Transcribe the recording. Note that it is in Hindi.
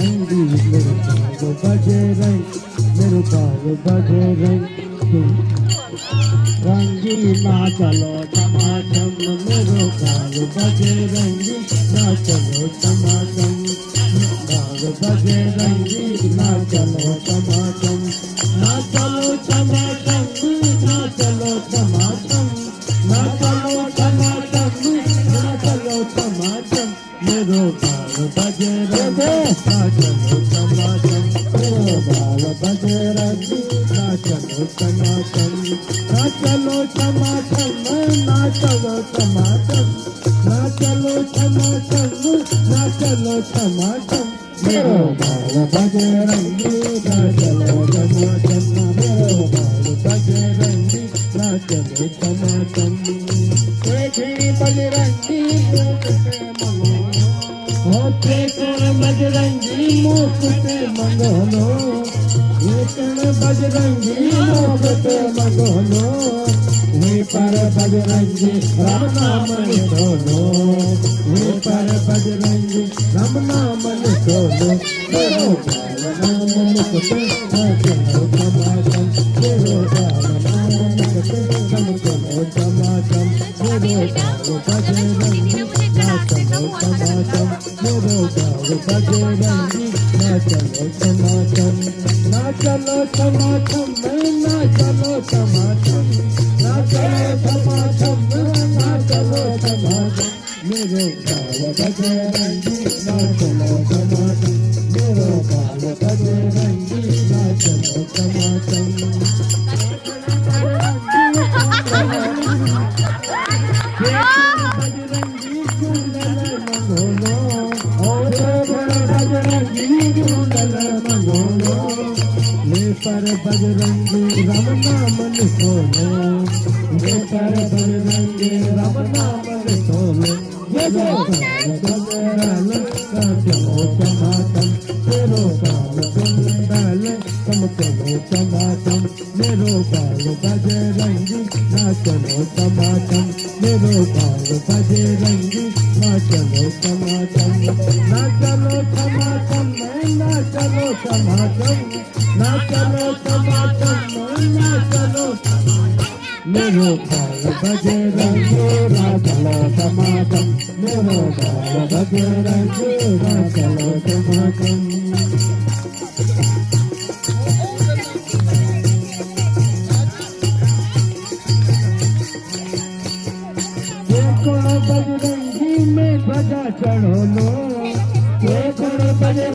रंगी मेरे बाल बजे रंग मेरे बाल बजे रंगी ना चलो टमाटम मेरे बाल बजे रंगी ना चलो टमाटम बाल बजे रंगी ना चलो टमाटम ना चलो टमाटम ना चलो टमाटम ना चलो टमाटम ना चलो टमाटम मेरो बाल बजे रंगी ना चलो टमाटम मेरो बाल बजे रंगी ना चलो टमाटम ना चलो टमाटम ना चलो टमाटम ना चलो टमाटम ना चलो टमाटम मेरो बाल बजे रंगी ना चलो टमाटम मेरो बाल बजे रंगी ना चलो टमाटम देखी बजरंगी होते कौन बजरंगी मुफ्त मंगोलो बजरंगी मुफ्त मंगोलो वहीं पर बजरंगी राम नाम लिखोलो वहीं पर बजरंगी राम नाम लिखोलो मेरो बाल नाम लिखते ना चलो टमाटम मेरो बाल नाम लिखते ना चलो टमाटम मेरो बाल बजरंगी ना चलो टमाटम मेरो बाल बजरंगी ना चलो टमाटम ना चलो टमाटम ना चलो टमाटम ना चलो टमाटम ना चलो टमाटम मेरो बाल बजरंगी ना चलो टमाटम मेरो बाल बजरंगी ना चलो टमाटम बजरंगी कुंडल मंगोलो और बजरंगी कुंडल मंगोलो ले पर बजरंगी राम नाम लिखोलो ले पर बजरंगी राम नाम लिखोलो ये बजरंग का चलो टमाटम मेरो बाल कुंडल कम चलो टमाटम मेरो बाल बजरंगी ना चलो टमाटम मेरो बाल बजरंगी ना चलो टमाटम ना चलो टमाटम ना चलो टमाटम ना चलो टमाटम ना चलो मेरो बाल बजरंगी ना चलो टमाटम मेरो बाल बजरंगी ना चलो टमाटम